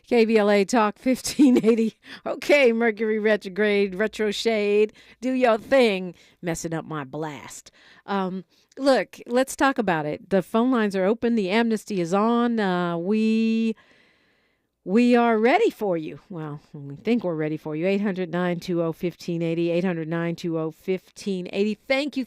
KBLA Talk 1580. Okay, Mercury retrograde, retro shade. Do your thing. Messing up my blast. Look, let's talk about it. The phone lines are open. The amnesty is on. We are ready for you. Well, we think we're ready for you. 800-920-1580, 800-920-1580. Thank you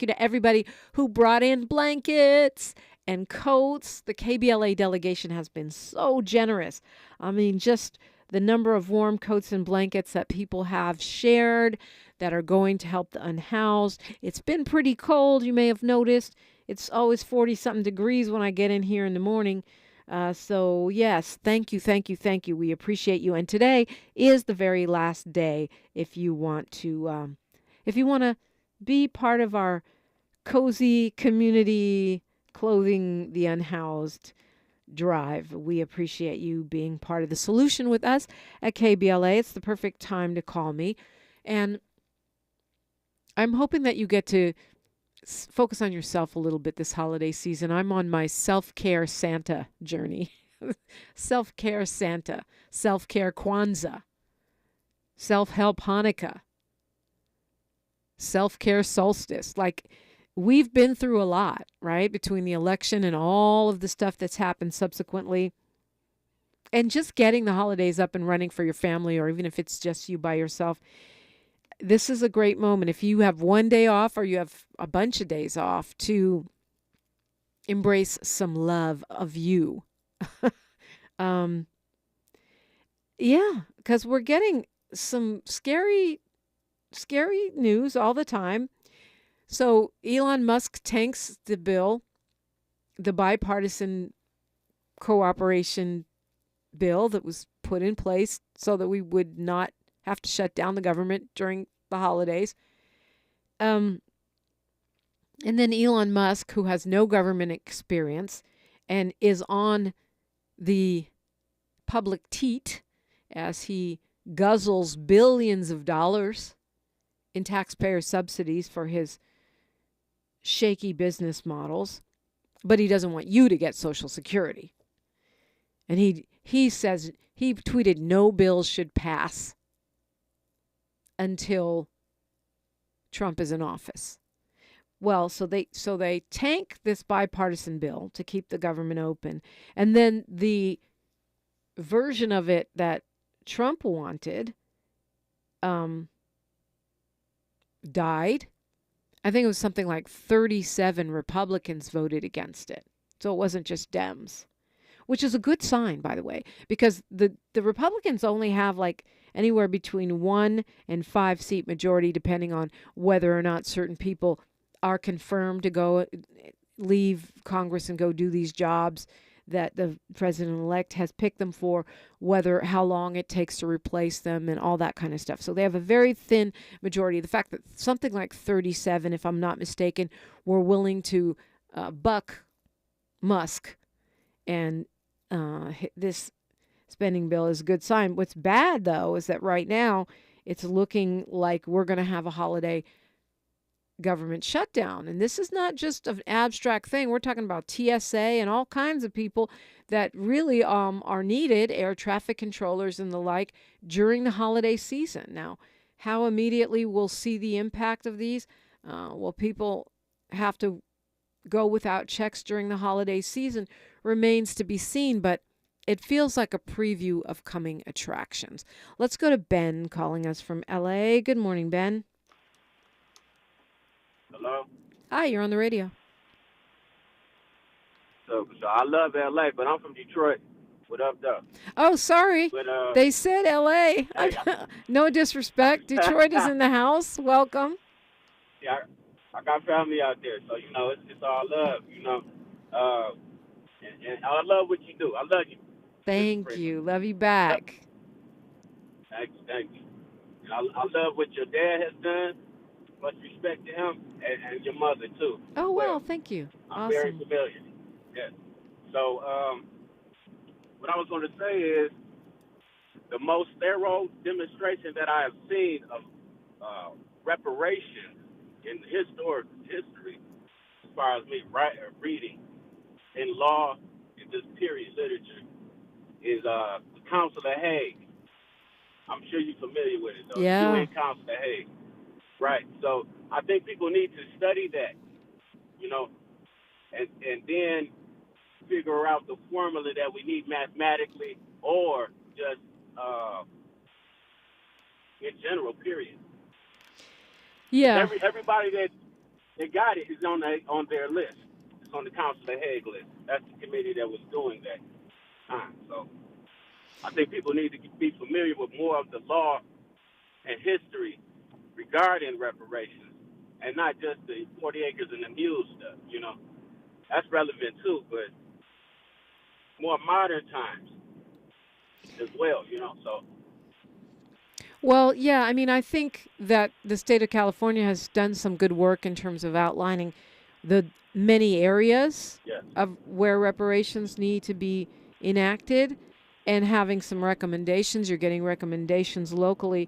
to everybody who brought in blankets and coats. The KBLA delegation has been so generous. I mean, just the number of warm coats and blankets that people have shared that are going to help the unhoused. It's been pretty cold, you may have noticed. It's always 40-something degrees when I get in here in the morning. So yes, thank you. We appreciate you. And today is the very last day if you want to be part of our cozy community clothing the unhoused drive. We appreciate you being part of the solution with us at KBLA. It's the perfect time to call me. And I'm hoping that you get to focus on yourself a little bit this holiday season. I'm on my self-care Santa journey. Self-care Santa, self-care Kwanzaa, self-help Hanukkah, self-care solstice. Like, we've been through a lot, right? Between the election and all of the stuff that's happened subsequently. And just getting the holidays up and running for your family, or even if it's just you by yourself, this is a great moment. If you have one day off or you have a bunch of days off, to embrace some love of you. Yeah, because we're getting some scary news all the time. So Elon Musk tanks the bill, the bipartisan cooperation bill that was put in place so that we would not have to shut down the government during the holidays. And then Elon Musk, who has no government experience and is on the public teat as he guzzles billions of dollars in taxpayer subsidies for his shaky business models, but he doesn't want you to get Social Security. And he says, he tweeted, no bills should pass until Trump is in office. Well, so they tank this bipartisan bill to keep the government open. And then the version of it that Trump wanted died. I think it was something like 37 Republicans voted against it. So it wasn't just Dems, which is a good sign, by the way, because the Republicans only have like anywhere between 1 and 5 seat majority, depending on whether or not certain people are confirmed to go leave Congress and go do these jobs that the president-elect has picked them for, how long it takes to replace them and all that kind of stuff. So they have a very thin majority. The fact that something like 37, if I'm not mistaken, were willing to buck Musk and this spending bill is a good sign. What's bad, though, is that right now it's looking like we're going to have a holiday government shutdown. And this is not just an abstract thing. We're talking about TSA and all kinds of people that really are needed, air traffic controllers and the like, during the holiday season. Now, how immediately we'll see the impact of these? Will people have to go without checks during the holiday season? Remains to be seen, but it feels like a preview of coming attractions. Let's go to Ben calling us from LA. Good morning, Ben. Hello? Hi, you're on the radio. So I love LA, but I'm from Detroit. What up, though? Oh, sorry. But, they said LA. Hey, no disrespect. Detroit is in the house. Welcome. Yeah, I got family out there, so, it's all love, and I love what you do. I love you. Thank you. Love you back. Thank you. And I love what your dad has done. Much respect to him and your mother, too. Oh, well, thank you. I'm awesome. very familiar. Yes. So, what I was going to say is the most thorough demonstration that I have seen of reparations in historic history, as far as me reading in law in this period literature, is the Council of Hague. I'm sure you're familiar with it, though. The Yeah. UN Council of Hague. Right. So I think people need to study that, you know, and then figure out the formula that we need mathematically or just in general, period. Yeah. Everybody that got it is on their list. It's on the Council of Hague list. That's the committee that was doing that time. So I think people need to be familiar with more of the law and history regarding reparations, and not just the 40 acres and the mule stuff. You know, that's relevant too, but more modern times as well. You know, so. Well, yeah, I mean, I think that the state of California has done some good work in terms of outlining the many areas Yes. of where reparations need to be enacted and having some recommendations. You're getting recommendations locally.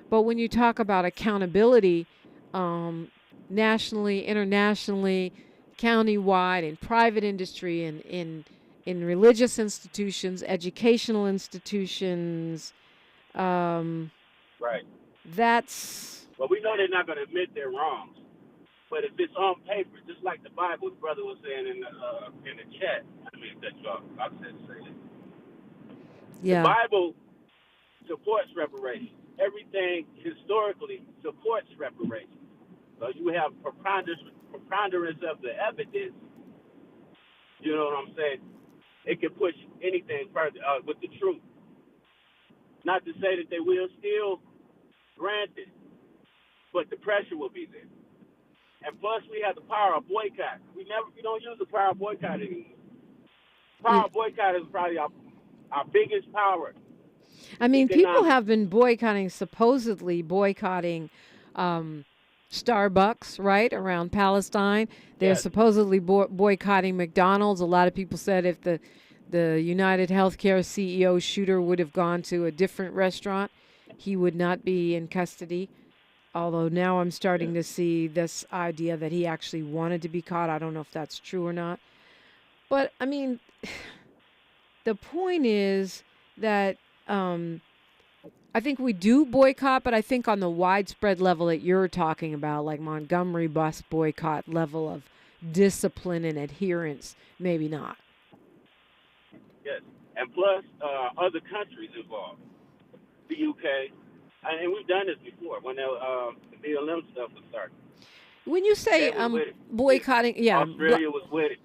But when you talk about accountability, nationally, internationally, countywide, in private industry, in religious institutions, educational institutions, Right. that's Well, we know they're not going to admit their wrongs, but if it's on paper, just like the Bible, the brother was saying in the chat. I mean, that y'all, I said say that. The yeah. Bible supports reparations. Everything historically supports reparations. So you have preponderance of the evidence. You know what I'm saying? It can push anything further with the truth. Not to say that they will still grant it, but the pressure will be there. And plus, we have the power of boycott. We don't use the power of boycott anymore. Power of boycott is probably our biggest power. I mean, people Economic. have been supposedly boycotting Starbucks, right, around Palestine. They're Yes. supposedly boycotting McDonald's. A lot of people said if the United Healthcare CEO shooter would have gone to a different restaurant, he would not be in custody. Although now I'm starting to see this idea that he actually wanted to be caught. I don't know if that's true or not. But, I mean, the point is that I think we do boycott, but I think on the widespread level that you're talking about, like Montgomery bus boycott level of discipline and adherence, maybe not. Yes. And plus, other countries involved. The UK. And we've done this before when the BLM stuff was started. When you say They was with it. boycotting, yeah. Australia was with it.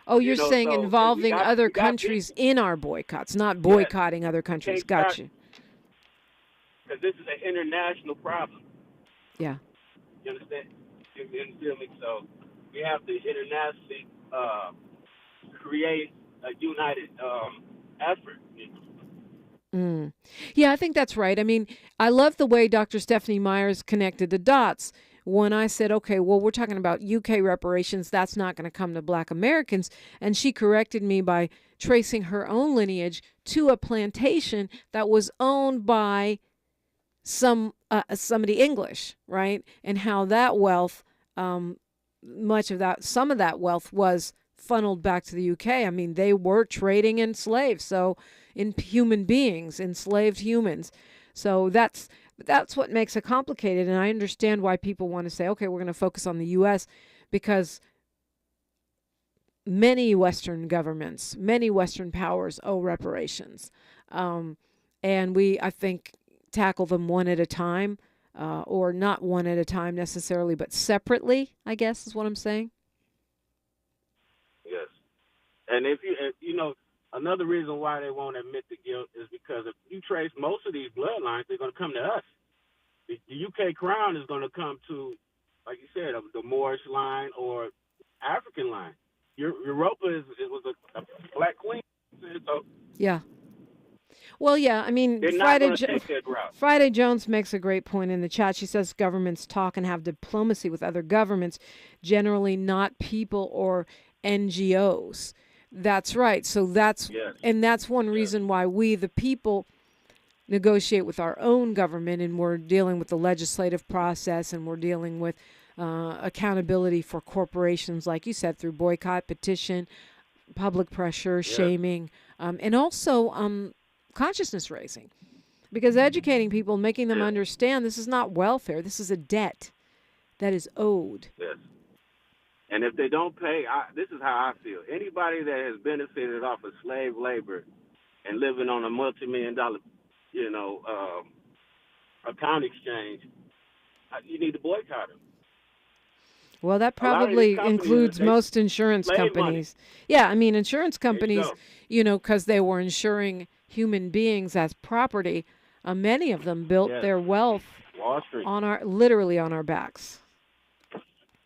Oh, you're saying so involving other we got countries in our boycotts, not Yes. boycotting other countries. Gotcha. Because this is an international problem. Yeah. You understand? You feel me? So we have to internationally create a united effort. Yeah, I think that's right. I mean, I love the way Dr. Stephanie Myers connected the dots. When I said, okay, well, we're talking about UK reparations, that's not going to come to Black Americans. And she corrected me by tracing her own lineage to a plantation that was owned by somebody English, right? And how that wealth, some of that wealth was funneled back to the UK. I mean, they were trading in slaves, so in human beings, enslaved humans. So that's what makes it complicated. And I understand why people want to say, okay, we're going to focus on the U.S. because many Western governments, many Western powers owe reparations. And we, I think, tackle them one at a time, or not one at a time necessarily, but separately, I guess is what I'm saying. Yes. And if you know, another reason why they won't admit the guilt is because if you trace most of these bloodlines, they're going to come to us. The UK crown is going to come to, like you said, the Moorish line or African line. Europa was a black queen. So yeah. Well, yeah, I mean, Friday Jones makes a great point in the chat. She says governments talk and have diplomacy with other governments, generally not people or NGOs. That's right. So that's one reason why we, the people, negotiate with our own government, and we're dealing with the legislative process, and we're dealing with accountability for corporations, like you said, through boycott, petition, public pressure, shaming, and also consciousness raising, because educating people, making them understand this is not welfare. This is a debt that is owed. Yes. And if they don't pay, this is how I feel. Anybody that has benefited off of slave labor and living on a multi-million-dollar, account exchange, you need to boycott them. Well, that probably includes most insurance companies. Money. Yeah, I mean, insurance companies, because they were insuring human beings as property, many of them built their wealth literally on our backs.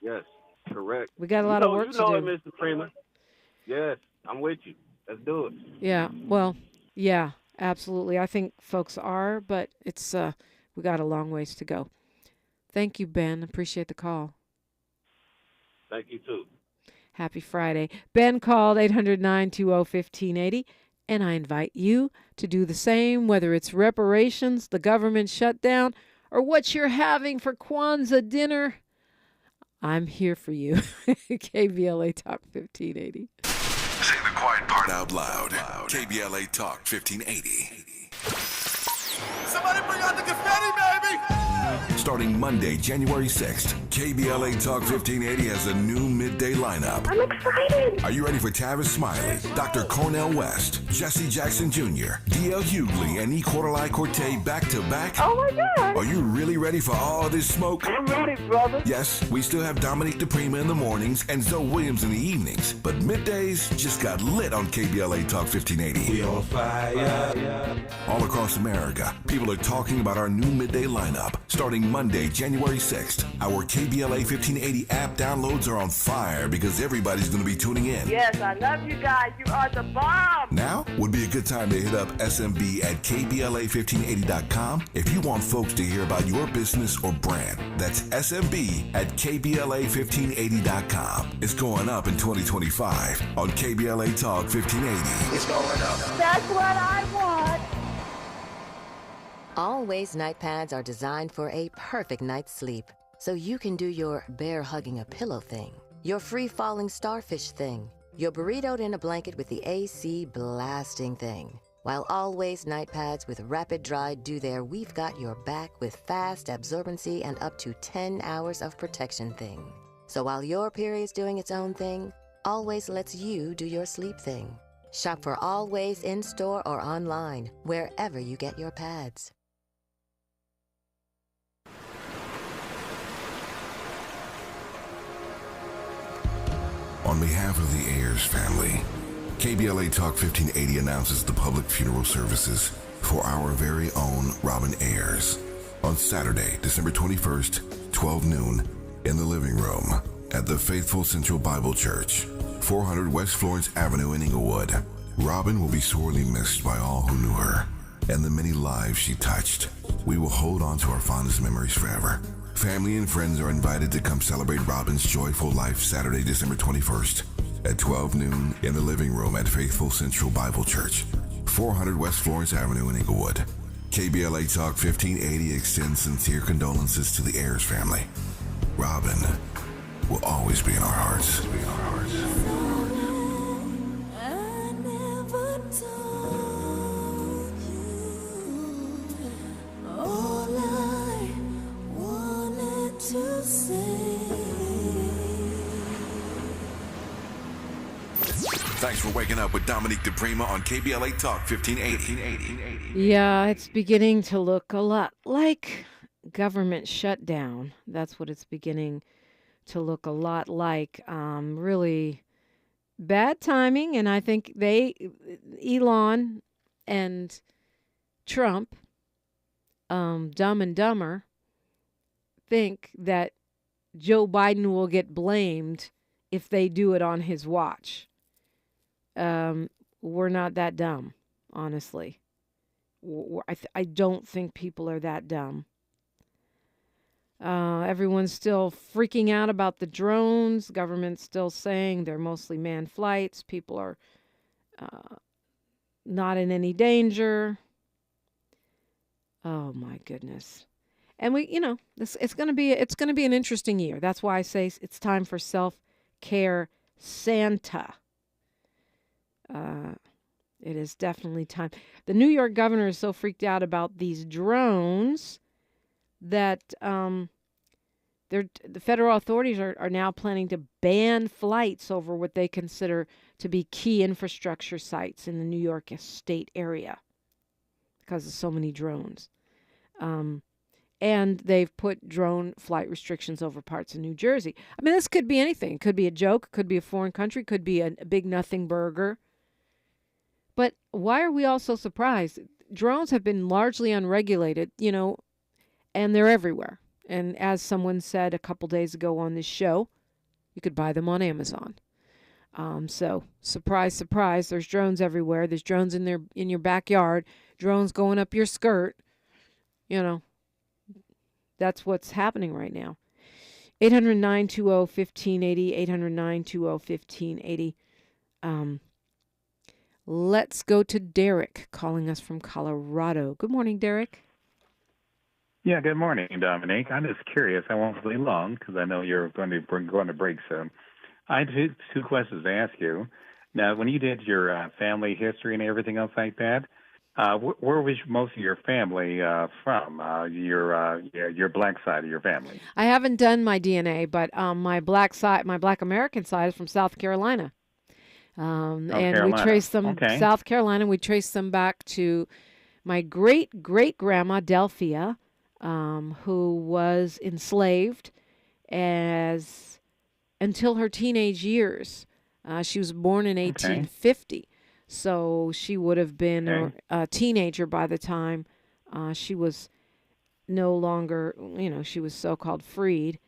Yes, correct. We got a lot of work to do. Mr. Freeman. Yes, I'm with you. Let's do it. Yeah, well, yeah, absolutely. I think folks are, but it's we got a long ways to go. Thank you, Ben. Appreciate the call. Thank you, too. Happy Friday. Ben called 800-920-1580, and I invite you to do the same, whether it's reparations, the government shutdown, or what you're having for Kwanzaa dinner. I'm here for you. KBLA Talk 1580. Say the quiet part out loud. KBLA Talk 1580. Somebody bring out the confetti, baby! Starting Monday, January 6th, KBLA Talk 1580 has a new midday lineup. I'm excited. Are you ready for Tavis Smiley, Dr. Cornell West, Jesse Jackson Jr., D.L. Hughley, and E. Quarterly Corte back-to-back? Oh, my God. Are you really ready for all this smoke? I'm ready, brother. Yes, we still have Dominique DiPrima in the mornings and Zoe Williams in the evenings, but middays just got lit on KBLA Talk 1580. We on fire. All across America, people are talking about our new midday lineup. Starting Monday, January 6th, our KBLA 1580 app downloads are on fire because everybody's going to be tuning in. Yes, I love you guys. You are the bomb. Now would be a good time to hit up SMB at KBLA1580.com if you want folks to hear about your business or brand. That's SMB at KBLA1580.com. It's going up in 2025 on KBLA Talk 1580. It's going up. That's what I want. Always night pads are designed for a perfect night's sleep, so you can do your bear hugging a pillow thing, your free falling starfish thing, your burritoed in a blanket with the AC blasting thing. While Always night pads with rapid dry do there, we've got your back with fast absorbency and up to 10 hours of protection thing. So while your period's doing its own thing, Always lets you do your sleep thing. Shop for Always in-store or online, wherever you get your pads. On behalf of the Ayers family, KBLA Talk 1580 announces the public funeral services for our very own Robin Ayers on Saturday, December 21st, 12 noon, in the living room at the Faithful Central Bible Church, 400 West Florence Avenue in Inglewood. Robin will be sorely missed by all who knew her and the many lives she touched. We will hold on to our fondest memories forever. Family and friends are invited to come celebrate Robin's joyful life Saturday, December 21st at 12 noon in the living room at Faithful Central Bible Church, 400 West Florence Avenue in Inglewood. KBLA Talk 1580 extends sincere condolences to the Ayers family. Robin will always be in our hearts. Thanks for waking up with Dominique DiPrima on KBLA Talk 1580. Yeah, it's beginning to look a lot like government shutdown. That's what it's beginning to look a lot like. Really bad timing, and I think Elon and Trump, Dumb and Dumber, think that Joe Biden will get blamed if they do it on his watch. We're not that dumb, honestly. I don't think people are that dumb. Everyone's still freaking out about the drones. Government's still saying they're mostly manned flights. People are not in any danger. Oh my goodness. And it's going to be an interesting year. That's why I say it's time for self-care Santa. It is definitely time. The New York governor is so freaked out about these drones that the federal authorities are now planning to ban flights over what they consider to be key infrastructure sites in the New York state area because of so many drones. And they've put drone flight restrictions over parts of New Jersey. I mean, this could be anything. It could be a joke. It could be a foreign country. It could be a big nothing burger. But why are we all so surprised? Drones have been largely unregulated, and they're everywhere. And as someone said a couple days ago on this show, you could buy them on Amazon. So surprise, surprise, there's drones everywhere. There's drones in your backyard, drones going up your skirt. That's what's happening right now. 800-920-1580, 800-920-1580. Let's go to Derek calling us from Colorado. Good morning, Derek. Yeah, good morning, Dominique. I'm just curious. I won't be long because I know you're going to break soon. I have two questions to ask you. Now, when you did your family history and everything else like that, where was most of your family from? Your black side of your family. I haven't done my DNA, but my black American side is from South Carolina. And Carolina. We traced them Okay. South Carolina. We traced them back to my great grandma Delphia, who was enslaved until her teenage years. She was born in 1850. So she would have been a teenager by the time she was no longer, she was so-called freed.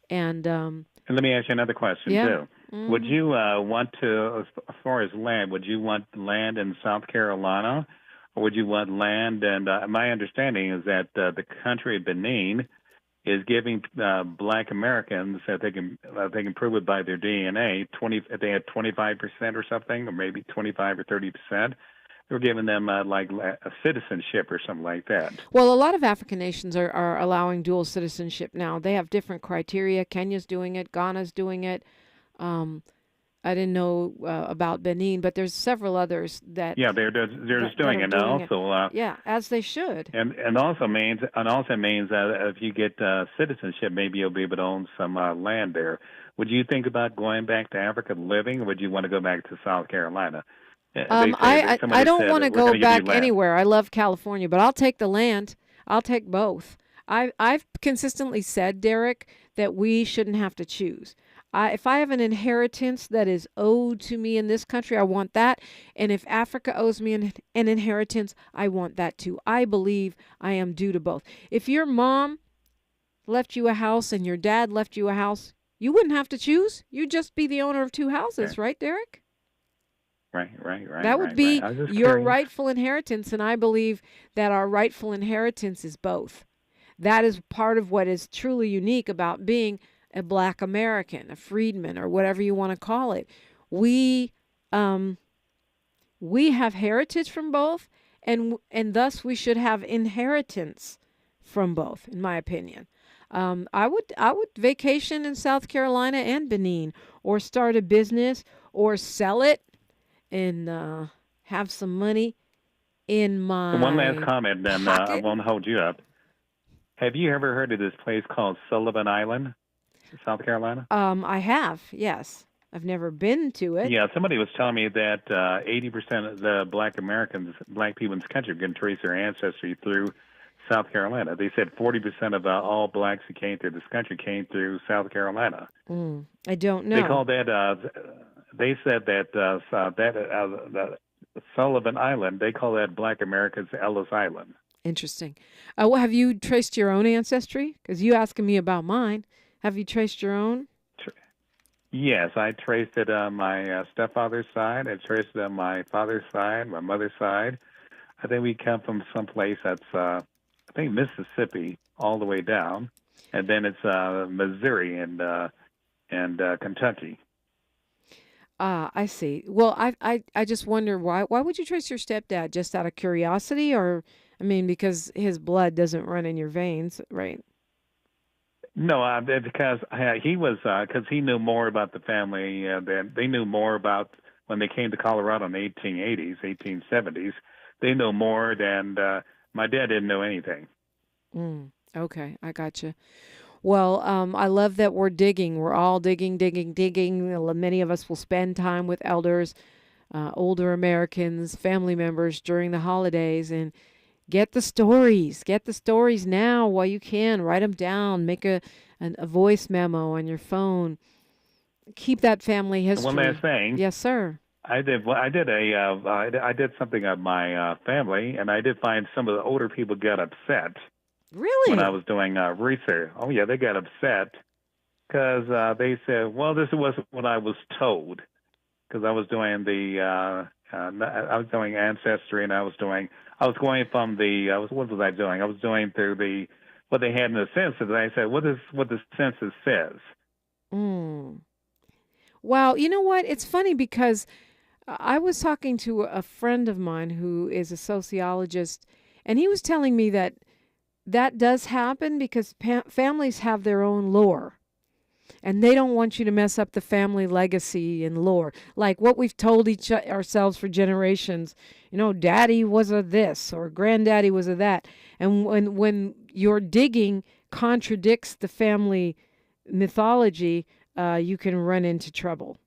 And let me ask you another question, too. Mm-hmm. Would you want to, as far as land, would you want land in South Carolina, or would you want land? And my understanding is that the country of Benin is giving Black Americans that they can prove it by their DNA. If they had 25% or something, or maybe 25 or 30%. We're giving them like a citizenship or something like that. Well, a lot of African nations are allowing dual citizenship now. They have different criteria. Kenya's doing it. Ghana's doing it. I didn't know about Benin, but there's several others that. Yeah, they're just doing it now. So as they should. And also means that if you get citizenship, maybe you'll be able to own some land there. Would you think about going back to Africa living, or would you want to go back to South Carolina? I don't want to go back anywhere. I love California, but I'll take the land. I'll take both. I've consistently said, Derek, that we shouldn't have to choose. If I have an inheritance that is owed to me in this country, I want that. And if Africa owes me an inheritance, I want that too. I believe I am due to both. If your mom left you a house and your dad left you a house, you wouldn't have to choose. You'd just be the owner of two houses, right, Derek? Right. That would be your rightful inheritance, and I believe that our rightful inheritance is both. That is part of what is truly unique about being a Black American, a freedman, or whatever you want to call it. We have heritage from both, and thus we should have inheritance from both, in my opinion. I would vacation in South Carolina and Benin, or start a business, or sell it and have some money in my One last comment, then pocket. I won't hold you up. Have you ever heard of this place called Sullivan Island, South Carolina? I have, yes. I've never been to it. Yeah, somebody was telling me that 80% of the Black people in this country can trace their ancestry through South Carolina. They said 40% of all blacks who came through this country came through South Carolina. I don't know. They call that. They said that the Sullivan Island. They call that Black America's Ellis Island. Interesting. Well, have you traced your own ancestry? Because you asking me about mine. Have you traced your own? Yes, I traced it on my stepfather's side. I traced it on my father's side, my mother's side. I think we come from someplace that's, I think, Mississippi all the way down, and then it's Missouri and Kentucky. I see. Well, I just wonder why would you trace your stepdad? Just out of curiosity, or because his blood doesn't run in your veins, right? No, because he was because he knew more about the family than they knew more about when they came to Colorado in the 1880s, 1870s. They know more than my dad didn't know anything. Okay, I gotcha. Well, I love that we're digging. We're all digging, digging, digging. Many of us will spend time with elders, older Americans, family members during the holidays, and get the stories. Get the stories now while you can. Write them down. Make a voice memo on your phone. Keep that family And history. one last thing. Yes, sir. I did something of my family, and I did find some of the older people got upset Really? when I was doing research. Oh yeah, they got upset because they said, "Well, this wasn't what I was told." Because I was doing I was doing ancestry, and I was going from what was I doing? I was doing through what they had in the census. And I said, "What the census says?" Mm. Well, you know what? It's funny because I was talking to a friend of mine who is a sociologist, and he was telling me that does happen because families have their own lore, and they don't want you to mess up the family legacy and lore. Like what we've told ourselves for generations, daddy was a this or granddaddy was a that. And when your digging contradicts the family mythology, you can run into trouble.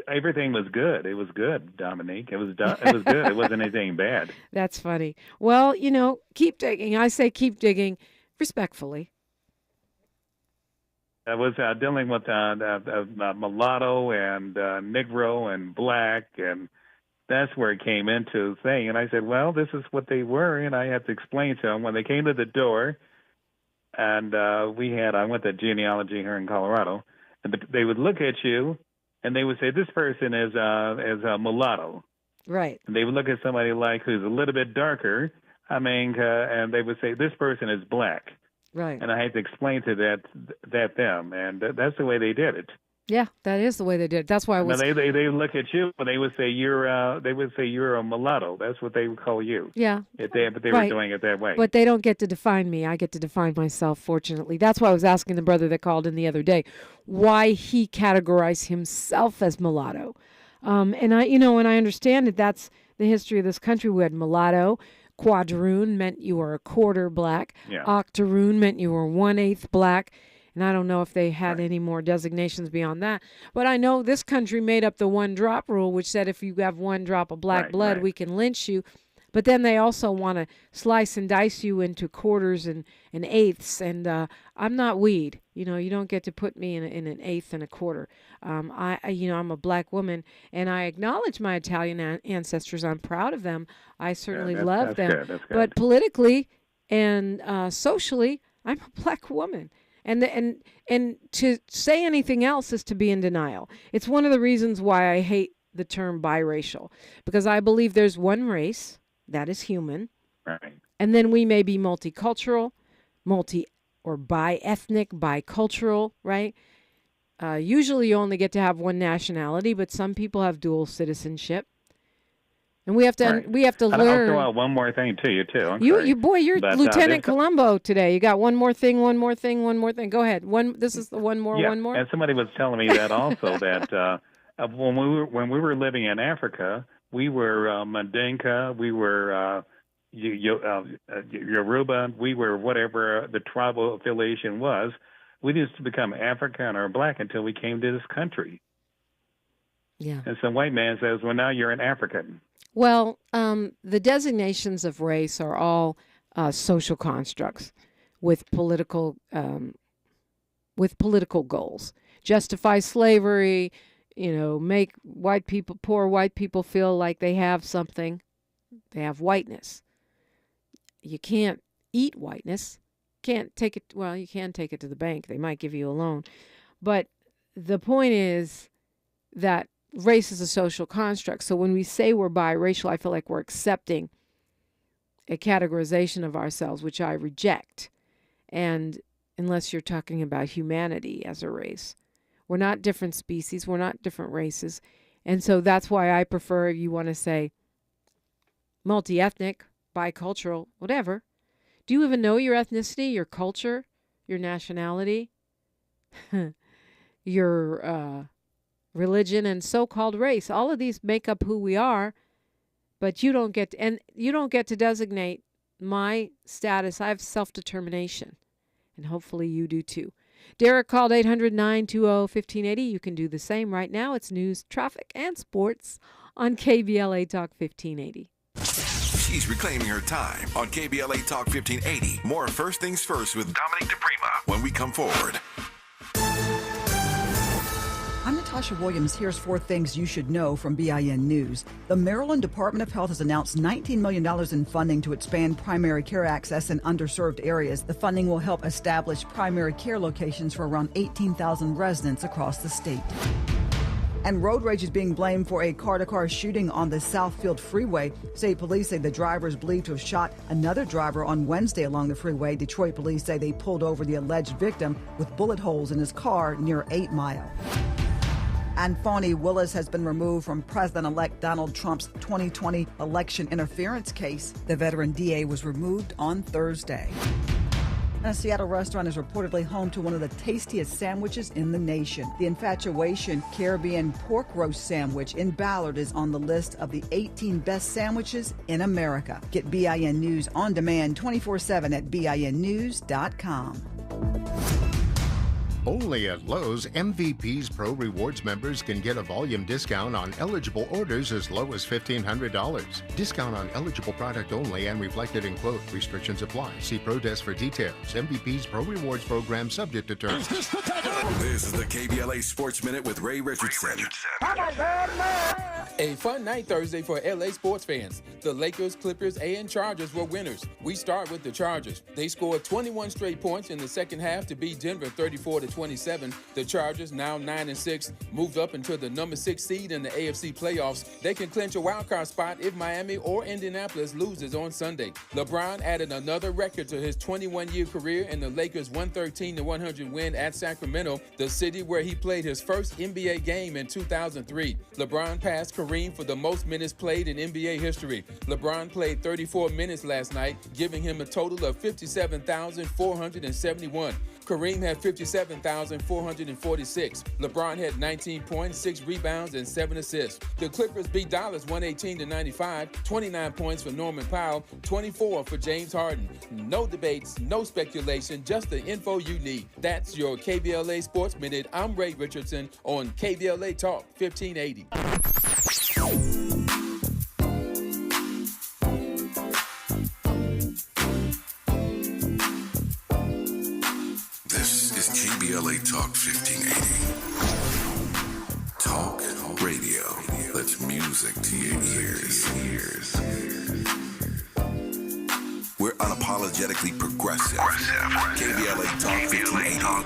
Everything was good. It was good, Dominique. It was good. It wasn't anything bad. That's funny. Well, keep digging. I say keep digging respectfully. I was dealing with mulatto and Negro and black, and that's where it came into the thing. And I said, well, this is what they were, and I had to explain to them when they came to the door. And I went to genealogy here in Colorado, and they would look at you, and they would say, this person is a mulatto. Right. And they would look at somebody like who's a little bit darker, and they would say, this person is black. Right. And I had to explain to them, and that's the way they did it. Yeah, that is the way they did it. That's why I was. Now they look at you and they would say you're a mulatto. That's what they would call you. Yeah. But they right. were doing it that way. But they don't get to define me. I get to define myself, fortunately. That's why I was asking the brother that called in the other day why he categorized himself as mulatto. And I understand that that's the history of this country. We had mulatto. Quadroon meant you were a quarter black. Yeah. Octoroon meant you were 1/8 black. And I don't know if they had any more designations beyond that. But I know this country made up the 1-drop rule, which said if you have 1 drop of black blood, we can lynch you. But then they also want to slice and dice you into quarters and eighths. And I'm not weed. You don't get to put me in an eighth and a quarter. I'm a black woman, and I acknowledge my Italian ancestors. I'm proud of them. I certainly love them. Good. That's good. But politically and socially, I'm a black woman. And to say anything else is to be in denial. It's one of the reasons why I hate the term biracial, because I believe there's one race that is human, right. And then we may be multicultural, or bi-ethnic, bicultural, right? Usually you only get to have one nationality, but some people have dual citizenship. And we have to learn. I'll throw out one more thing to you too. You're Lieutenant Columbo today. You got one more thing. Go ahead. This is the one more. And somebody was telling me that also that when we were living in Africa, we were Mandinka, we were Yoruba, we were whatever the tribal affiliation was. We didn't become African or black until we came to this country. Yeah. And some white man says, well, now you're an African. Well, the designations of race are all social constructs with political goals. Justify slavery, make poor white people feel like they have something. They have whiteness. You can't eat whiteness. Can't take it. Well, you can take it to the bank. They might give you a loan. But the point is that race is a social construct. So when we say we're biracial, I feel like we're accepting a categorization of ourselves, which I reject. And unless you're talking about humanity as a race, we're not different species. We're not different races. And so that's why I prefer, you want to say multi-ethnic, bicultural, whatever. Do you even know your ethnicity, your culture, your nationality, your religion, and so-called race. All of these make up who we are, but you don't get to designate my status. I have self-determination, and hopefully you do too. Derek called 800-920-1580. You can do the same right now. It's news, traffic, and sports on KBLA Talk 1580. She's reclaiming her time on KBLA Talk 1580. More First Things First with Dominique DiPrima when we come forward. I'm Natasha Williams. Here's 4 things you should know from BIN News. The Maryland Department of Health has announced $19 million in funding to expand primary care access in underserved areas. The funding will help establish primary care locations for around 18,000 residents across the state. And road rage is being blamed for a car-to-car shooting on the Southfield Freeway. State police say the driver is believed to have shot another driver on Wednesday along the freeway. Detroit police say they pulled over the alleged victim with bullet holes in his car near 8 Mile. And Fani Willis has been removed from President-elect Donald Trump's 2020 election interference case. The veteran DA was removed on Thursday. And a Seattle restaurant is reportedly home to one of the tastiest sandwiches in the nation. The Infatuation Caribbean Pork Roast Sandwich in Ballard is on the list of the 18 best sandwiches in America. Get BIN News on demand 24/7 at BINnews.com. Only at Lowe's, MVP's Pro Rewards members can get a volume discount on eligible orders as low as $1,500. Discount on eligible product only and reflected in quote. Restrictions apply. See Pro Desk for details. MVP's Pro Rewards program subject to terms. This is the KBLA Sports Minute with Ray Richardson. A fun night Thursday for LA sports fans. The Lakers, Clippers, and Chargers were winners. We start with the Chargers. They scored 21 straight points in the second half to beat Denver 34-27. The Chargers, now 9-6, moved up into the number 6 seed in the AFC playoffs. They can clinch a wildcard spot if Miami or Indianapolis loses on Sunday. LeBron added another record to his 21-year career in the Lakers' 113-100 win at Sacramento, the city where he played his first NBA game in 2003. LeBron passed Kareem for the most minutes played in NBA history. LeBron played 34 minutes last night, giving him a total of 57,471. Kareem had 57,446. LeBron had 19 points, 6 rebounds, and 7 assists. The Clippers beat Dallas 118-95, 29 points for Norman Powell, 24 for James Harden. No debates, no speculation, just the info you need. That's your KBLA Sports Minute. I'm Ray Richardson on KBLA Talk 1580. KBLA Talk 1580. Talk radio. That's music to your ears. We're unapologetically progressive. KBLA Talk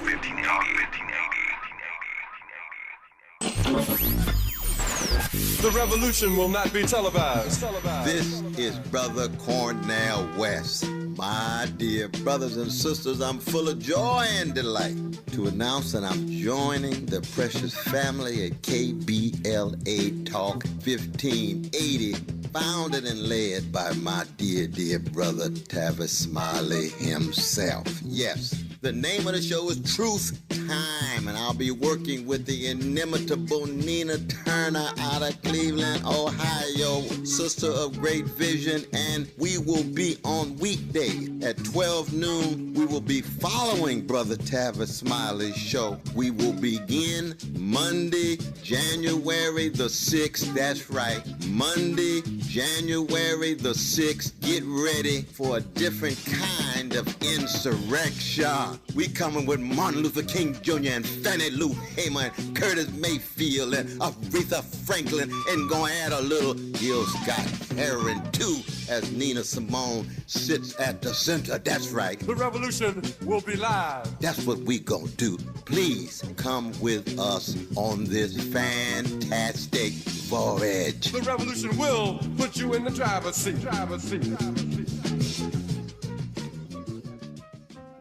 1580. The revolution will not be televised. This is Brother Cornell West. My dear brothers and sisters, I'm full of joy and delight to announce that I'm joining the precious family at KBLA Talk 1580, founded and led by my dear brother Tavis Smiley himself. Yes, the name of the show is Truth Time, and I'll be working with the inimitable Nina Turner out of Cleveland, Ohio, sister of great vision, and we will be on weekdays at 12 noon. We will be following Brother Tavis Smiley's show. We will begin Monday, January the 6th. That's right, Monday, January the 6th. Get ready for a different kind of insurrection. We coming with Martin Luther King Jr. and Fannie Lou Hamer and Curtis Mayfield and Aretha Franklin, and gonna add a little Gil Scott-Heron too, as Nina Simone sits at the center. That's right. The revolution will be live. That's what we gonna do. Please come with us on this fantastic voyage. The revolution will put you in the driver's seat.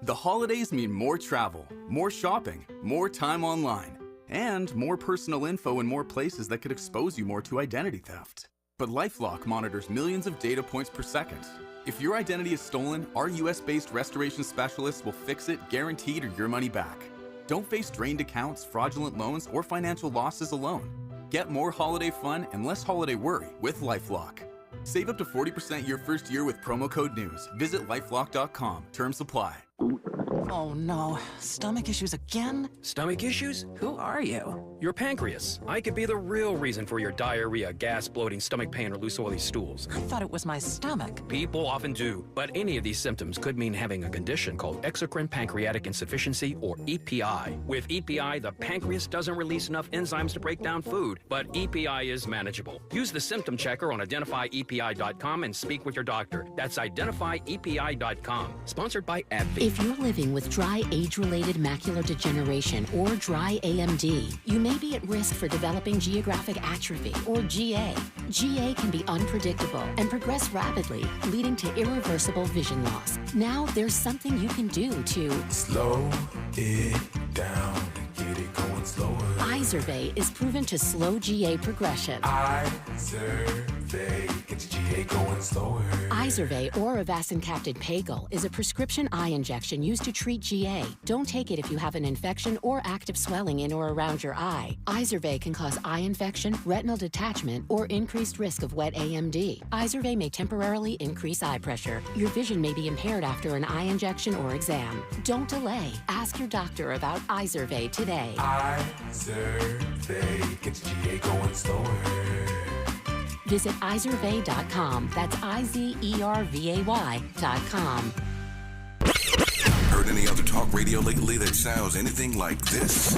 The holidays mean more travel, more shopping, more time online, and more personal info in more places that could expose you more to identity theft. But LifeLock monitors millions of data points per second. If your identity is stolen, our US-based restoration specialists will fix it, guaranteed, or your money back. Don't face drained accounts, fraudulent loans, or financial losses alone. Get more holiday fun and less holiday worry with LifeLock. Save up to 40% your first year with promo code NEWS. Visit lifelock.com. Terms apply. Oh no, stomach issues again? Stomach issues? Who are you? Your pancreas. I could be the real reason for your diarrhea, gas, bloating, stomach pain, or loose oily stools. I thought it was my stomach. People often do, but any of these symptoms could mean having a condition called exocrine pancreatic insufficiency, or EPI. With EPI, the pancreas doesn't release enough enzymes to break down food, but EPI is manageable. Use the symptom checker on identifyepi.com and speak with your doctor. That's identifyepi.com. Sponsored by AbbVie. If you're living with dry age-related macular degeneration or dry AMD, you may be at risk for developing geographic atrophy or GA. GA can be unpredictable and progress rapidly, leading to irreversible vision loss. Now there's something you can do to slow it down and get it going slower. Izervay is proven to slow GA progression. Izervay gets GA going slower. Izervay or avacincaptad pagel is a prescription eye injection used to treat GA. Don't take it if you have an infection or active swelling in or around your eye. Izervay can cause eye infection, retinal detachment, or increased risk of wet AMD. Izervay may temporarily increase eye pressure. Your vision may be impaired after an eye injection or exam. Don't delay. Ask your doctor about Izervay today. Izervay gets GA going slower. Visit Izervay.com. That's IZERVAY.com. Heard any other talk radio lately that sounds anything like this?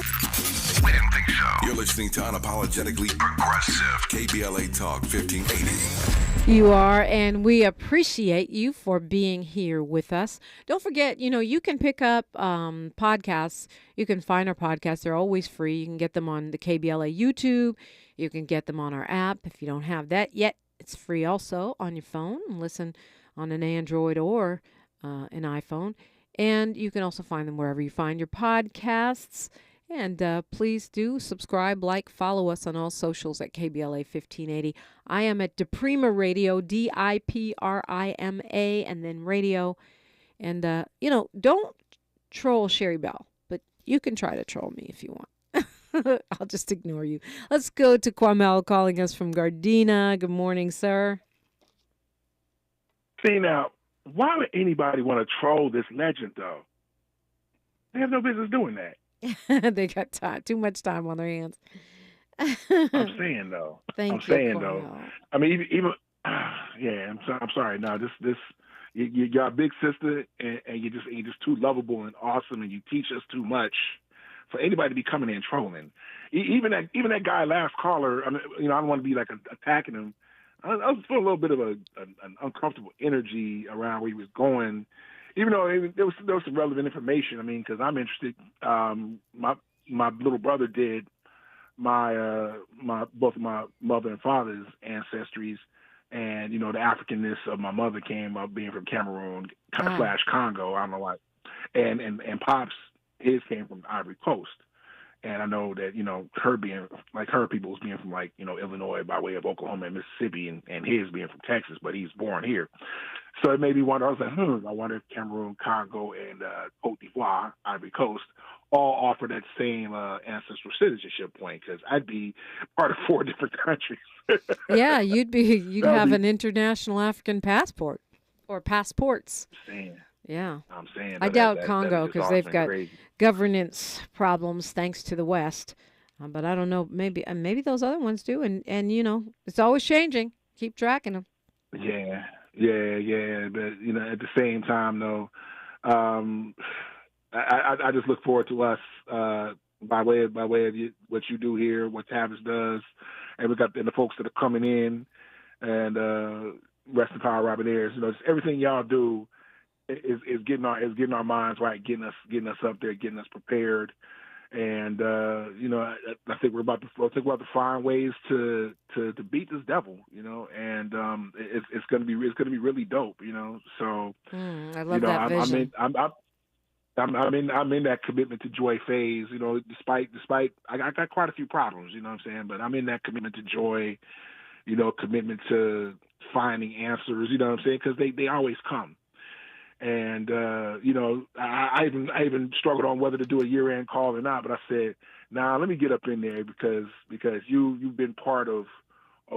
We didn't think so. You're listening to Unapologetically Progressive, KBLA Talk 1580. You are, and we appreciate you for being here with us. Don't forget, you can pick up podcasts. You can find our podcasts. They're always free. You can get them on the KBLA YouTube. You can get them on our app. If you don't have that yet, it's free also on your phone. And listen on an Android or an iPhone. And you can also find them wherever you find your podcasts. And please do subscribe, like, follow us on all socials at KBLA 1580. I am at DiPrima Radio, DiPrima, and then radio. And, don't troll Sherry Bell, but you can try to troll me if you want. I'll just ignore you. Let's go to Cornell calling us from Gardena. Good morning, sir. See, now, why would anybody want to troll this legend, though? They have no business doing that. They got too much time on their hands. I'm saying, though. Thank you, though. I mean, even yeah. I'm sorry. No, you're a big sister, and you're just too lovable and awesome, and you teach us too much for anybody to be coming in trolling. Even that guy, last caller. I mean, I don't want to be like attacking him. I was feeling a little bit of an uncomfortable energy around where he was going. Even though there was some relevant information, I mean, because I'm interested. My little brother did both of my mother and father's ancestries, and the Africanness of my mother came up being from Cameroon / Congo. I don't know why, and Pops, his came from Ivory Coast, and I know that her being like her people's being from Illinois by way of Oklahoma and Mississippi, and his being from Texas, but he's born here. So it made me wonder. I was like, I wonder if Cameroon, Congo, and Cote d'Ivoire, Ivory Coast, all offer that same ancestral citizenship point, because I'd be part of 4 different countries. Yeah, you'd have an international African passport or passports. Yeah. I'm saying. I doubt Congo, because they've got governance problems thanks to the West. But I don't know. Maybe those other ones do. And it's always changing. Keep tracking them. Yeah. But at the same time, though, I just look forward to us by way of what you do here, what Tavis does, and we got the folks that are coming in, and rest in power, Robin Ayers. Just everything y'all do is getting our minds right, getting us up there, getting us prepared. And I think we're about to find ways to beat this devil, and it's going to be really dope, So I love that vision. I'm in that commitment to joy phase, Despite I got quite a few problems, you know what I'm saying, but I'm in that commitment to joy, commitment to finding answers, you know what I'm saying, because they always come. And I even struggled on whether to do a year-end call or not. But I said, nah, let me get up in there because you've been part of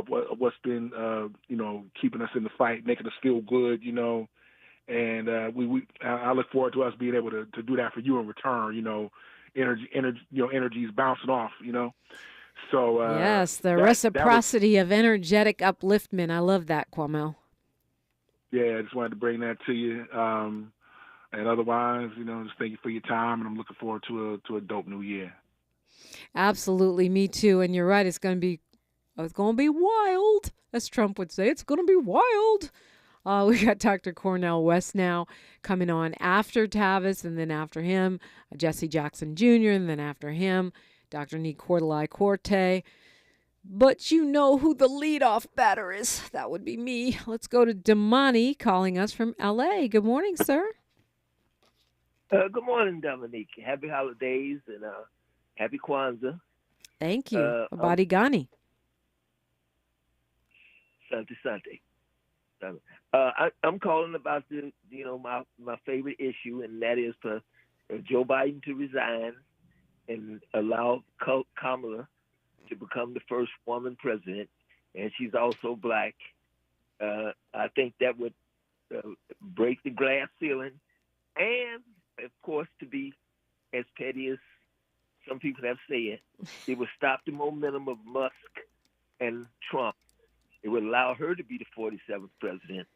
what's been keeping us in the fight, making us feel good, And I look forward to us being able to do that for you in return. Energy is bouncing off. So yes, the reciprocity of energetic upliftment. I love that, Kwame. Yeah, I just wanted to bring that to you. And otherwise, just thank you for your time, and I'm looking forward to a dope new year. Absolutely, me too. And you're right, it's going to be wild, as Trump would say. It's going to be wild. We got Dr. Cornell West now coming on after Tavis, and then after him, Jesse Jackson Jr., and then after him, Dr. Nicolai Corte. But you know who the leadoff batter is. That would be me. Let's go to Damani calling us from L.A. Good morning, sir. Good morning, Dominique. Happy holidays and happy Kwanzaa. Thank you. Abadi Ghani. Sante. I'm calling about my favorite issue, and that is for Joe Biden to resign and allow Kamala to become the first woman president, and she's also black. I think that would break the glass ceiling, and of course, to be as petty as some people have said, it would stop the momentum of Musk and Trump. It would allow her to be the 47th president.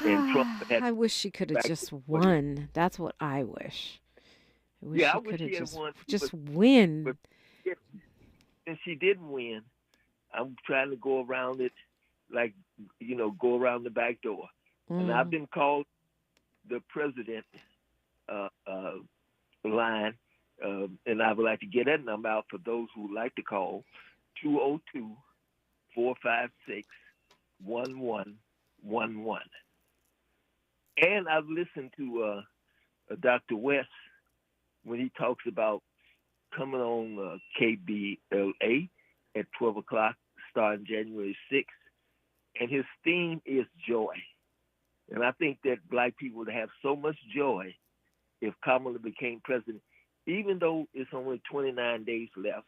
And Trump I wish she could have just won. That's what I wish. I wish I wish she had won. Just win. But since she didn't win, I'm trying to go around it, go around the back door. And I've been called the president line, and I would like to get that number out for those who would like to call, 202-456-1111. And I've listened to Dr. West when he talks about coming on KBLA at 12 o'clock starting January 6th. And his theme is joy. And I think that black people would have so much joy if Kamala became president, even though it's only 29 days left.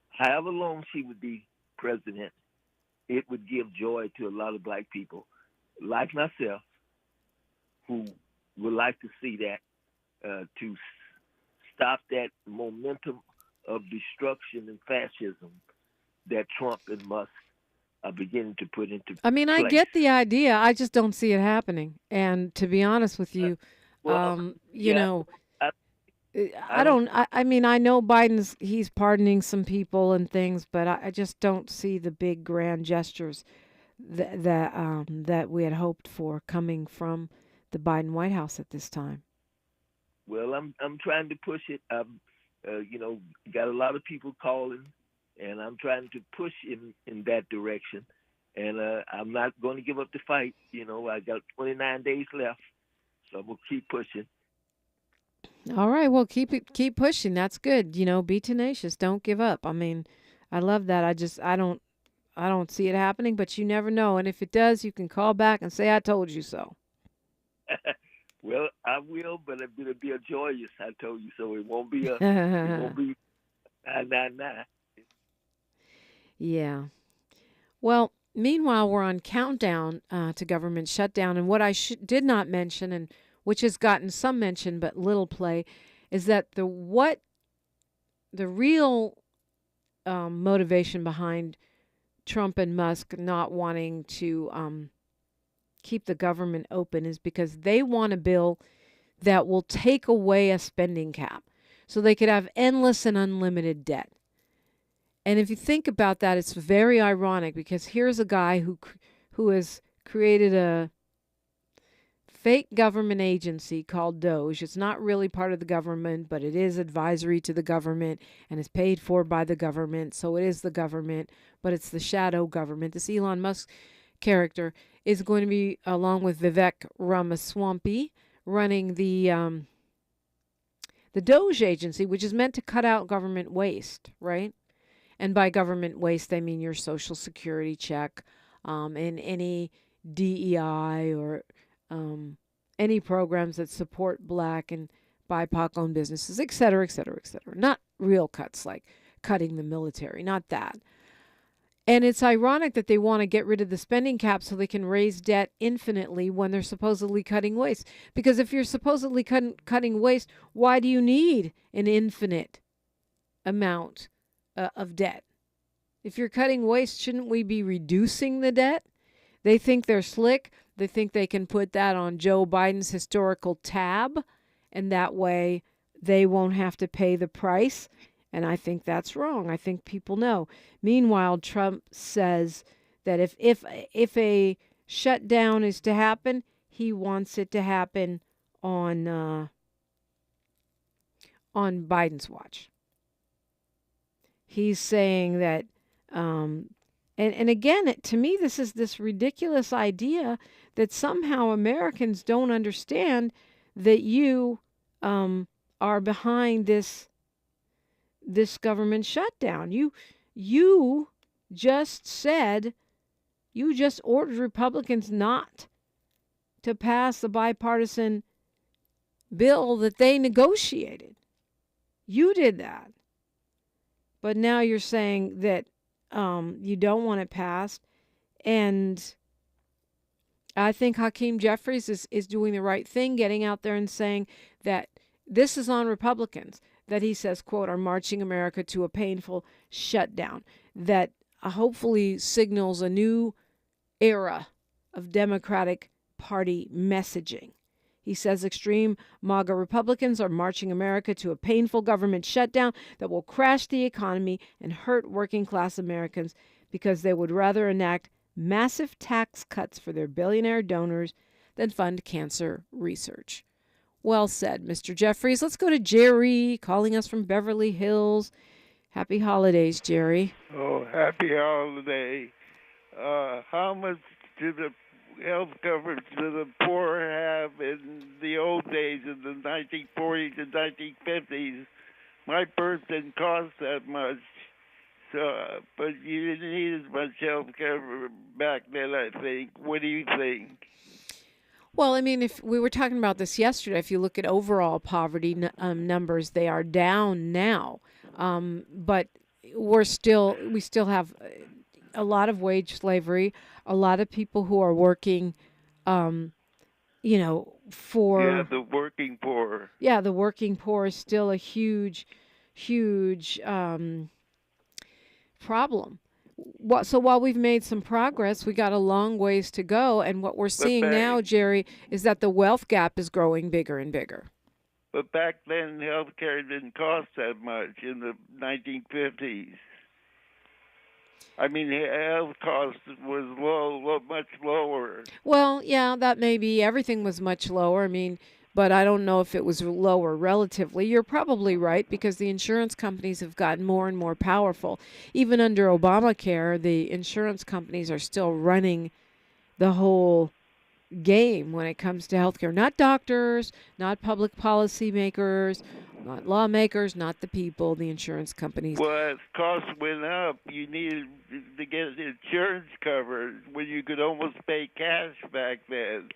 However long she would be president, it would give joy to a lot of black people, like myself, who would like to see that to stop that momentum of destruction and fascism that Trump and Musk are beginning to put into I mean, place. I get the idea. I just don't see it happening. And to be honest with you, I mean, I know he's pardoning some people and things, but I just don't see the big grand gestures that we had hoped for coming from the Biden White House at this time. Well, I'm trying to push it. Got a lot of people calling, and I'm trying to push in that direction. And I'm not going to give up the fight. I got 29 days left, so I'm gonna keep pushing. All right, well, keep pushing. That's good. Be tenacious. Don't give up. I mean, I love that. I don't see it happening, but you never know. And if it does, you can call back and say I told you so. Well, I will, but it'll be a joyous I told you so. It won't be nah. Yeah. Well, meanwhile, we're on countdown to government shutdown, and what I did not mention, and which has gotten some mention but little play, is that the real motivation behind Trump and Musk not wanting to keep the government open is because they want a bill that will take away a spending cap so they could have endless and unlimited debt. And if you think about that, it's very ironic because here's a guy who has created a fake government agency called DOGE. It's not really part of the government, but it is advisory to the government and is paid for by the government. So it is the government, but it's the shadow government. This Elon Musk character is going to be, along with Vivek Ramaswamy, running the DOGE agency, which is meant to cut out government waste, right? And by government waste, they mean your Social Security check and any DEI or any programs that support Black and BIPOC-owned businesses, et cetera, et cetera, et cetera. Not real cuts like cutting the military, not that. And it's ironic that they want to get rid of the spending cap so they can raise debt infinitely when they're supposedly cutting waste. Because if you're supposedly cutting waste, why do you need an infinite amount of debt? If you're cutting waste, shouldn't we be reducing the debt? They think they're slick. They think they can put that on Joe Biden's historical tab, and that way they won't have to pay the price. And I think that's wrong. I think people know. Meanwhile, Trump says that if a shutdown is to happen, he wants it to happen on Biden's watch. He's saying that, and again, to me, this is this ridiculous idea that somehow Americans don't understand that you are behind this government shutdown. You just said, you just ordered Republicans not to pass the bipartisan bill that they negotiated. You did that. But now you're saying that you don't want it passed. And I think Hakeem Jeffries is doing the right thing, getting out there and saying that this is on Republicans, that he says, quote, are marching America to a painful shutdown, that hopefully signals a new era of Democratic Party messaging. He says extreme MAGA Republicans are marching America to a painful government shutdown that will crash the economy and hurt working class Americans because they would rather enact massive tax cuts for their billionaire donors than fund cancer research. Well said, Mr. Jeffries. Let's go to Jerry, calling us from Beverly Hills. Happy holidays, Jerry. Oh, happy holiday. How much did the health coverage do the poor have in the old days, in the 1940s and 1950s? My birth didn't cost that much, but you didn't need as much health coverage back then, I think. What do you think? Well, I mean, if we were talking about this yesterday, if you look at overall poverty numbers, they are down now. But we still have a lot of wage slavery, a lot of people who are working, for... Yeah, the working poor. Yeah, the working poor is still a huge problem. So while we've made some progress, we got a long ways to go. And what we're seeing now, Jerry, is that the wealth gap is growing bigger and bigger. But back then, health care didn't cost that much in the 1950s. I mean, health cost was much lower. Well, yeah, that may be. Everything was much lower. I mean, but I don't know if it was lower relatively. You're probably right, because the insurance companies have gotten more and more powerful. Even under Obamacare, the insurance companies are still running the whole game when it comes to healthcare. Not doctors, not public policy makers, not lawmakers, not the people, the insurance companies. Well, as costs went up, you needed to get insurance covered when you could almost pay cash back then.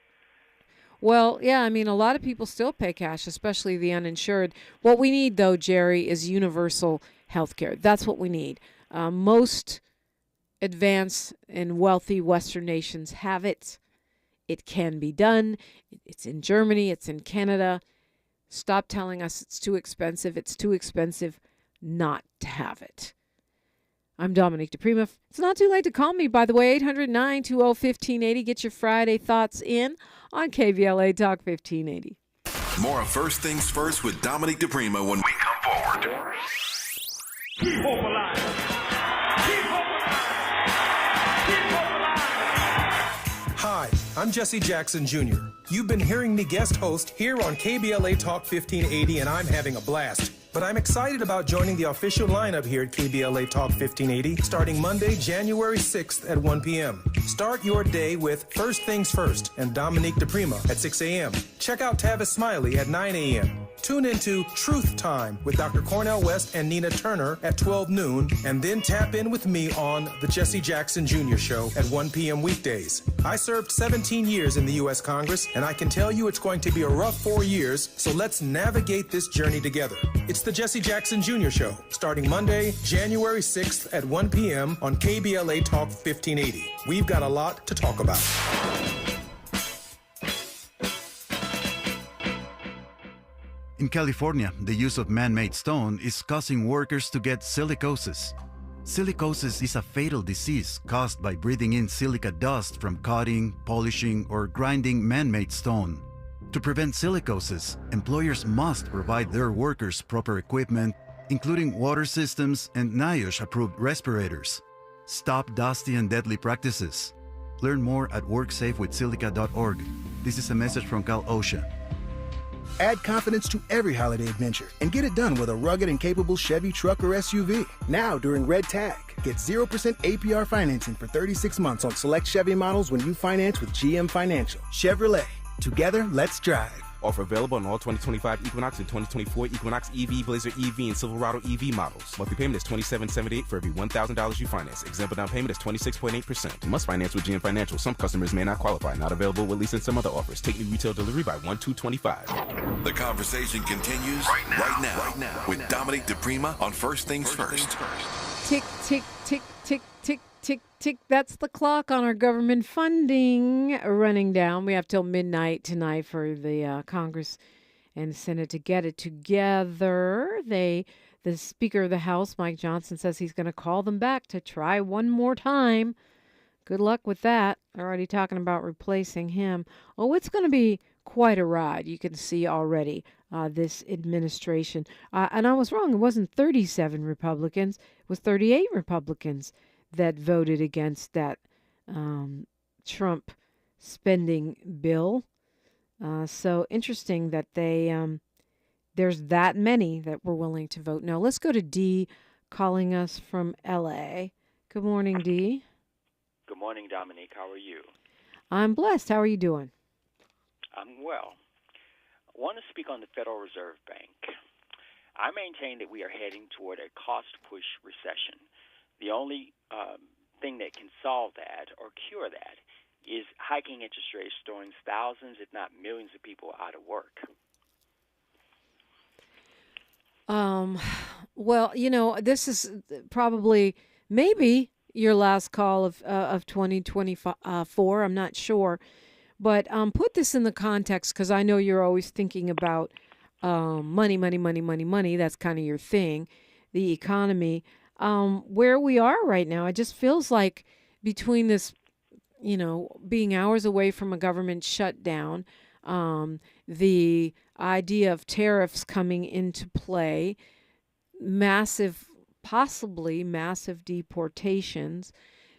Well, yeah, I mean, a lot of people still pay cash, especially the uninsured. What we need, though, Jerry, is universal health care. That's what we need. Most advanced and wealthy Western nations have it. It can be done. It's in Germany. It's in Canada. Stop telling us it's too expensive. It's too expensive not to have it. I'm Dominique DiPrima. It's not too late to call me, by the way, 800-920-1580. Get your Friday thoughts in on KBLA Talk 1580. More of First Things First with Dominique DiPrima when we come forward. Keep hope alive. Keep hope alive. Keep hope alive. Hi, I'm Jesse Jackson Jr. You've been hearing me guest host here on KBLA Talk 1580, and I'm having a blast. But I'm excited about joining the official lineup here at KBLA Talk 1580 starting Monday, January 6th at 1 p.m. Start your day with First Things First and Dominique DiPrima at 6 a.m. Check out Tavis Smiley at 9 a.m. Tune into Truth Time with Dr. Cornell West and Nina Turner at 12 noon, and then tap in with me on The Jesse Jackson Jr. Show at 1 p.m. weekdays. I served 17 years in the U.S. Congress, and I can tell you it's going to be a rough 4 years, so let's navigate this journey together. It's The Jesse Jackson Jr. Show, starting Monday, January 6th at 1 p.m. on KBLA Talk 1580. We've got a lot to talk about. In California, the use of man-made stone is causing workers to get silicosis. Silicosis is a fatal disease caused by breathing in silica dust from cutting, polishing, or grinding man-made stone. To prevent silicosis, employers must provide their workers proper equipment, including water systems and NIOSH-approved respirators. Stop dusty and deadly practices. Learn more at worksafewithsilica.org. This is a message from Cal OSHA. Add confidence to every holiday adventure and get it done with a rugged and capable Chevy truck or SUV. Now during Red Tag, get 0% APR financing for 36 months on select Chevy models when you finance with GM Financial. Chevrolet, together, let's drive. Offer available on all 2025 Equinox and 2024 Equinox EV, Blazer EV, and Silverado EV models. Monthly payment is $27.78 for every $1,000 you finance. Example down payment is 26.8%. You must finance with GM Financial. Some customers may not qualify. Not available with lease and some other offers. Take new retail delivery by 1/2/25. The conversation continues right now with Dominique DiPrima on First Things First. Tick, tick, tick, tick, tick, tick, tick. That's the clock on our government funding running down. We have till midnight tonight for the Congress and Senate to get it together. The Speaker of the House, Mike Johnson, says he's going to call them back to try one more time. Good luck with that. They're already talking about replacing him. Oh, it's going to be quite a ride. You can see already this administration. And I was wrong. It wasn't 37 Republicans. It was 38 Republicans that voted against that Trump spending bill. So interesting that there's that many that were willing to vote. Now let's go to Dee calling us from L.A. Good morning, Dee. Good morning, Dominique. How are you? I'm blessed. How are you doing? I'm well. I want to speak on the Federal Reserve Bank. I maintain that we are heading toward a cost-push recession. The only thing that can solve that or cure that is hiking interest rates, throwing thousands, if not millions of people out of work. Well, this is probably maybe your last call of 2024. I'm not sure. But put this in the context, because I know you're always thinking about money. That's kind of your thing, the economy. Where we are right now, it just feels like between this, being hours away from a government shutdown, the idea of tariffs coming into play, possibly massive deportations,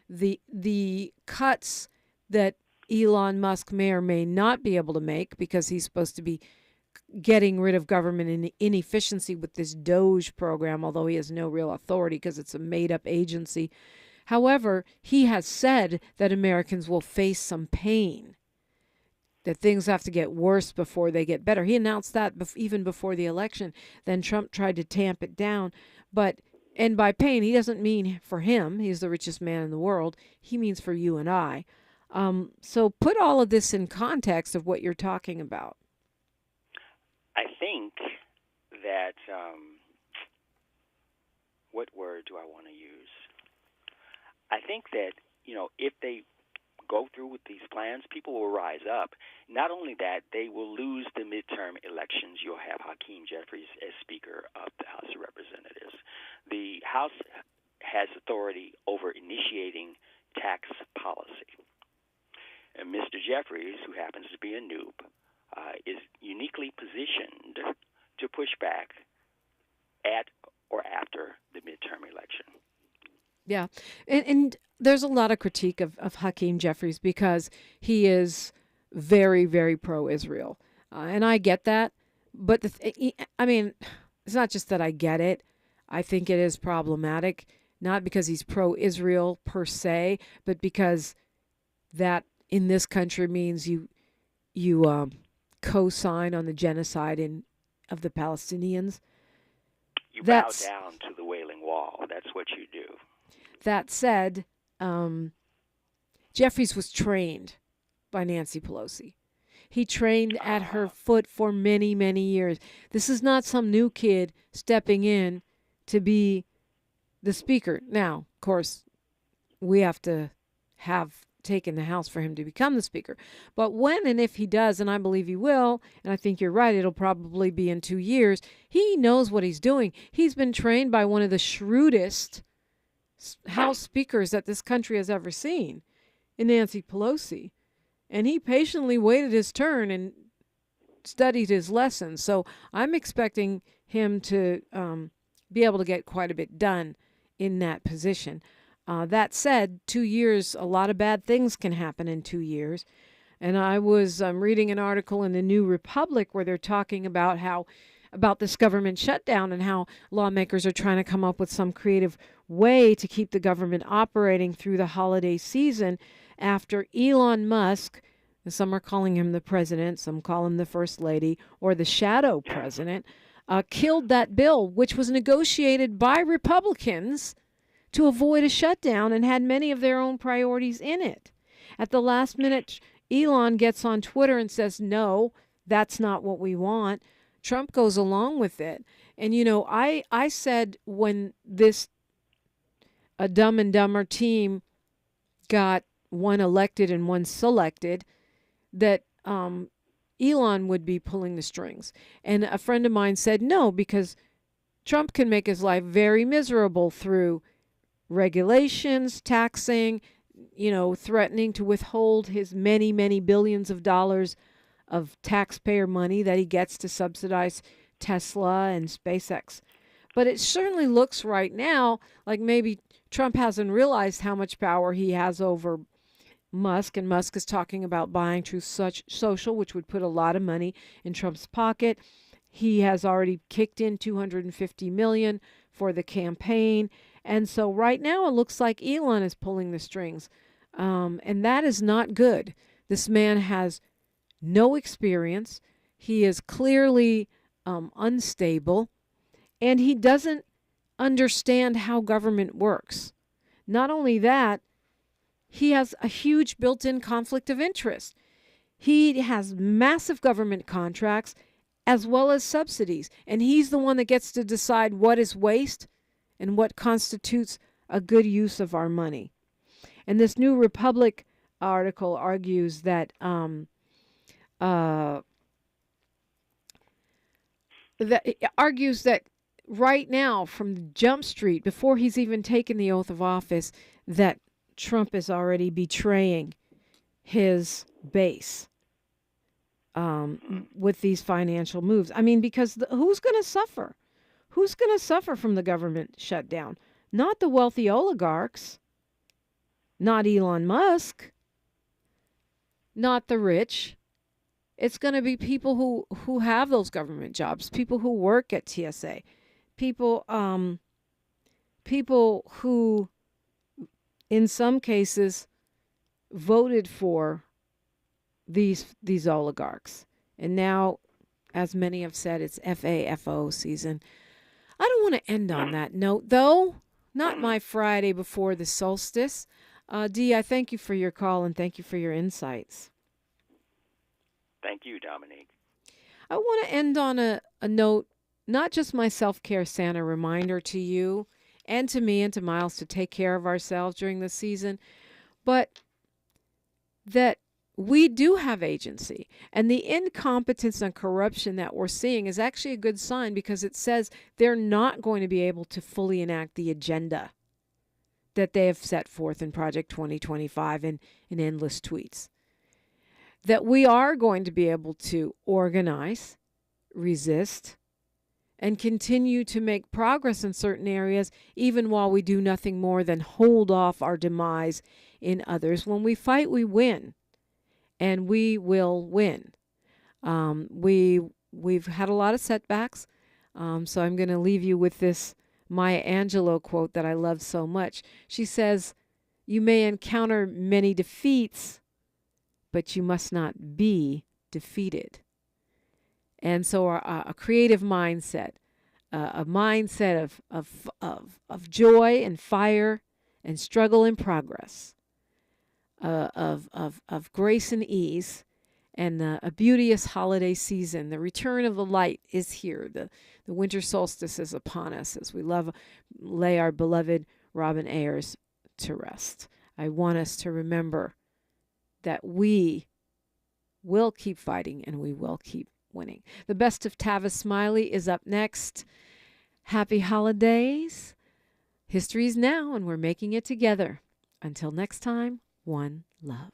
the cuts that Elon Musk may or may not be able to make because he's supposed to be getting rid of government inefficiency with this Doge program, although he has no real authority because it's a made-up agency. However, he has said that Americans will face some pain, that things have to get worse before they get better. He announced that even before the election. Then Trump tried to tamp it down. And by pain, he doesn't mean for him. He's the richest man in the world. He means for you and I. So put all of this in context of what you're talking about. I think that, what word do I want to use? I think that, if they go through with these plans, people will rise up. Not only that, they will lose the midterm elections. You'll have Hakeem Jeffries as Speaker of the House of Representatives. The House has authority over initiating tax policy. And Mr. Jeffries, who happens to be a noob, is uniquely positioned to push back at or after the midterm election. Yeah. And there's a lot of critique of Hakeem Jeffries because he is very, very pro-Israel. And I get that. But, it's it's not just that I get it. I think it is problematic, not because he's pro-Israel per se, but because that in this country means you co-sign on the genocide of the Palestinians. You bow down to the Wailing Wall. That's what you do. That said, Jeffries was trained by Nancy Pelosi. He trained at her foot for many, many years. This is not some new kid stepping in to be the speaker. Now, of course, we have to have taken the House for him to become the speaker. But when and if he does, and I believe he will, and I think you're right, it'll probably be in 2 years, he knows what he's doing. He's been trained by one of the shrewdest House speakers that this country has ever seen, in Nancy Pelosi. And he patiently waited his turn and studied his lessons. So I'm expecting him to be able to get quite a bit done in that position. That said, 2 years, a lot of bad things can happen in 2 years. And I was reading an article in the New Republic where they're talking about this government shutdown and how lawmakers are trying to come up with some creative way to keep the government operating through the holiday season after Elon Musk, and some are calling him the president, some call him the first lady, or the shadow president, killed that bill, which was negotiated by Republicans to avoid a shutdown and had many of their own priorities in it. At the last minute, Elon gets on Twitter and says, no, that's not what we want. Trump goes along with it. And, I said when this a Dumb and Dumber team got one elected and one selected, that Elon would be pulling the strings. And a friend of mine said no, because Trump can make his life very miserable through regulations, taxing, threatening to withhold his many, many billions of dollars of taxpayer money that he gets to subsidize Tesla and SpaceX. But it certainly looks right now like maybe Trump hasn't realized how much power he has over Musk, and Musk is talking about buying Truth Social, which would put a lot of money in Trump's pocket. He has already kicked in $250 million for the campaign. And so right now it looks like Elon is pulling the strings. And that is not good. This man has no experience. He is clearly unstable. And he doesn't understand how government works. Not only that, he has a huge built-in conflict of interest. He has massive government contracts as well as subsidies. And he's the one that gets to decide what is waste and what constitutes a good use of our money. And this New Republic article argues that right now, from Jump Street, before he's even taken the oath of office, that Trump is already betraying his base with these financial moves. I mean, because who's going to suffer? Who's going to suffer from the government shutdown? Not the wealthy oligarchs, not Elon Musk, not the rich. It's going to be people who have those government jobs, people who work at TSA, people who, in some cases, voted for these oligarchs. And now, as many have said, it's FAFO season. I don't want to end on that note, though. Not my Friday before the solstice. Dee, I thank you for your call and thank you for your insights. Thank you, Dominique. I want to end on a note, not just my self-care Santa reminder to you and to me and to Miles to take care of ourselves during this season, but that we do have agency. And the incompetence and corruption that we're seeing is actually a good sign, because it says they're not going to be able to fully enact the agenda that they have set forth in Project 2025 and in endless tweets. That we are going to be able to organize, resist, and continue to make progress in certain areas, even while we do nothing more than hold off our demise in others. When we fight, we win, and we will win. We've had a lot of setbacks. So I'm going to leave you with this Maya Angelou quote that I love so much. She says, "You may encounter many defeats, but you must not be defeated." And so a creative mindset, a mindset of joy and fire and struggle and progress, of grace and ease, and a beauteous holiday season. The return of the light is here. The winter solstice is upon us as we lay our beloved Robin Ayers to rest. I want us to remember that we will keep fighting and we will keep winning. The best of Tavis Smiley is up next. Happy holidays. History is now and we're making it together. Until next time, one love.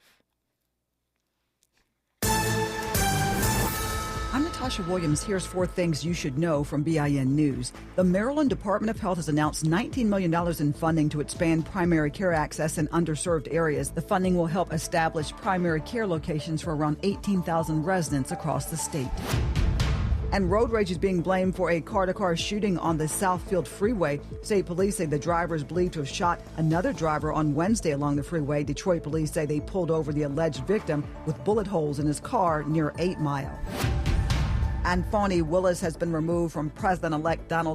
I'm Natasha Williams. Here's 4 things you should know from BIN News. The Maryland Department of Health has announced $19 million in funding to expand primary care access in underserved areas. The funding will help establish primary care locations for around 18,000 residents across the state. And road rage is being blamed for a car-to-car shooting on the Southfield Freeway. State police say the driver is believed to have shot another driver on Wednesday along the freeway. Detroit police say they pulled over the alleged victim with bullet holes in his car near 8 Mile. And Fani Willis has been removed from President-elect Donald